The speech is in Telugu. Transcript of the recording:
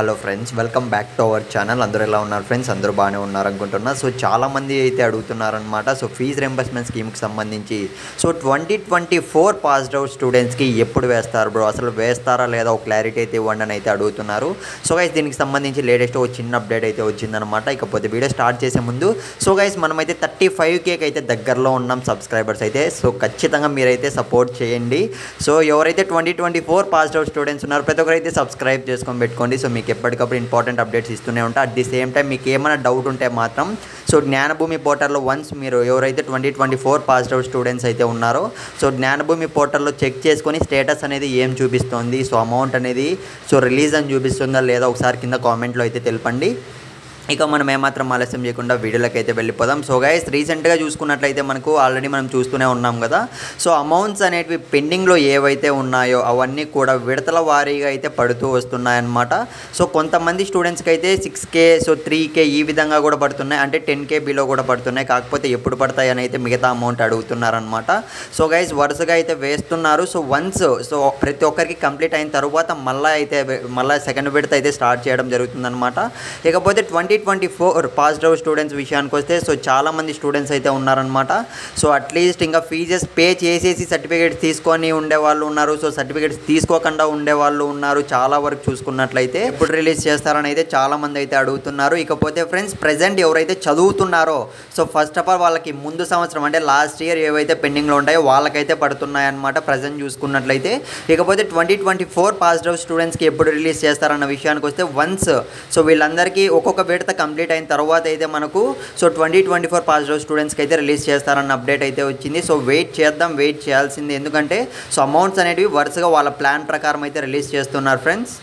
Hello friends, welcome back to our channel. అందరూ ఎలా ఉన్నారు ఫ్రెండ్స్? అందరూ బాగానే ఉన్నారు అనుకుంటున్నా. సో చాలామంది అయితే అడుగుతున్నారనమాట. సో ఫీజ్ రింబర్స్మెంట్ స్కీమ్కి సంబంధించి 2024 పాస్డ్ అవుట్ స్టూడెంట్స్కి ఎప్పుడు వేస్తారు బ్రో, అసలు వేస్తారా లేదా ఒక క్లారిటీ అయితే ఇవ్వండి అని అయితే అడుగుతున్నారు. సో గైస్, దీనికి సంబంధించి లేటెస్ట్ ఒక చిన్న అప్డేట్ అయితే వచ్చిందనమాట. ఇకపోతే వీడియో స్టార్ట్ చేసే ముందు సో గైస్, మనమైతే 35K అయితే దగ్గరలో ఉన్నాం సబ్స్క్రైబర్స్ అయితే. సో ఖచ్చితంగా మీరైతే సపోర్ట్ చేయండి. సో ఎవరైతే 2024 పాస్డ్ అవుట్ స్టూడెంట్స్ ఉన్నారో ప్రతి ఒక్కరైతే సబ్స్క్రైబ్ చేసుకొని పెట్టుకోండి. సో మీకు ఎప్పటికప్పుడు ఇంపార్టెంట్ అప్డేట్స్ ఇస్తూనే ఉంటాయి. అట్ ది సేమ్ టైం మీకు ఏమైనా డౌట్ ఉంటే మాత్రం సో జ్ఞానభూమి పోర్టల్లో వన్స్ మీరు ఎవరైతే 2024 పాస్డ్ అవుట్ స్టూడెంట్స్ అయితే ఉన్నారో సో జ్ఞానభూమి పోర్టల్లో చెక్ చేసుకొని స్టేటస్ అనేది ఏం చూపిస్తుంది, సో అమౌంట్ అనేది సో రిలీజ్ అని చూపిస్తుందా లేదా ఒకసారి కింద కామెంట్లో అయితే తెలపండి. ఇక మనం ఏమాత్రం ఆలస్యం చేయకుండా వీడియోలోకి అయితే వెళ్ళిపోదాం. సో గైస్, రీసెంట్గా చూసుకున్నట్లయితే మనకు ఆల్రెడీ మనం చూస్తూనే ఉన్నాం కదా. సో అమౌంట్స్ అనేటివి పెండింగ్లో ఏవైతే ఉన్నాయో అవన్నీ కూడా విడతల వారీగా అయితే పడుతూ వస్తున్నాయన్నమాట. సో కొంతమంది స్టూడెంట్స్కి అయితే 6K, సో 3K ఈ విధంగా కూడా పడుతున్నాయి, అంటే 10K బిలో కూడా పడుతున్నాయి. కాకపోతే ఎప్పుడు పడతాయి అని అయితే మిగతా అమౌంట్ అడుగుతున్నారనమాట. సో గైస్, వరుసగా అయితే వేస్తున్నారు. సో వన్స్ సో ప్రతి ఒక్కరికి కంప్లీట్ అయిన తర్వాత మళ్ళీ సెకండ్ విడత అయితే స్టార్ట్ చేయడం జరుగుతుందన్నమాట. ఇకపోతే 2024 పాస్డ్ అవుట్ స్టూడెంట్స్ విషయానికి వస్తే సో చాలామంది స్టూడెంట్స్ అయితే ఉన్నారనమాట. సో అట్లీస్ట్ ఇంకా ఫీజెస్ పే చేసేసి సర్టిఫికేట్స్ తీసుకొని ఉండేవాళ్ళు ఉన్నారు, సో సర్టిఫికేట్స్ తీసుకోకుండా ఉండేవాళ్ళు ఉన్నారు. చాలా వరకు చూసుకున్నట్లయితే ఎప్పుడు రిలీజ్ చేస్తారని అయితే చాలామంది అయితే అడుగుతున్నారు. ఇకపోతే ఫ్రెండ్స్, ప్రజెంట్ ఎవరైతే చదువుతున్నారో సో ఫస్ట్ ఆఫ్ ఆల్ వాళ్ళకి ముందు సంవత్సరం అంటే లాస్ట్ ఇయర్ ఏవైతే పెండింగ్లో ఉంటాయో వాళ్ళకైతే పడుతున్నాయన్నమాట ప్రజెంట్ చూసుకున్నట్లయితే. ఇకపోతే 2024 పాస్డ్ అవుట్ స్టూడెంట్స్కి ఎప్పుడు రిలీజ్ చేస్తారన్న విషయానికి వస్తే వన్స్ సో వీళ్ళందరికీ ఒక్కొక్క విడత కంప్లీట్ అయిన తర్వాత అయితే మనకు సో 2024 పాస్డ్ అవుట్ స్టూడెంట్స్కి అయితే రిలీజ్ చేస్తారన్న అప్డేట్ అయితే వచ్చింది. సో వెయిట్ చేయాల్సింది, ఎందుకంటే సో అమౌంట్స్ అనేటివి వరుసగా వాళ్ళ ప్లాన్ ప్రకారం అయితే రిలీజ్ చేస్తున్నారు ఫ్రెండ్స్.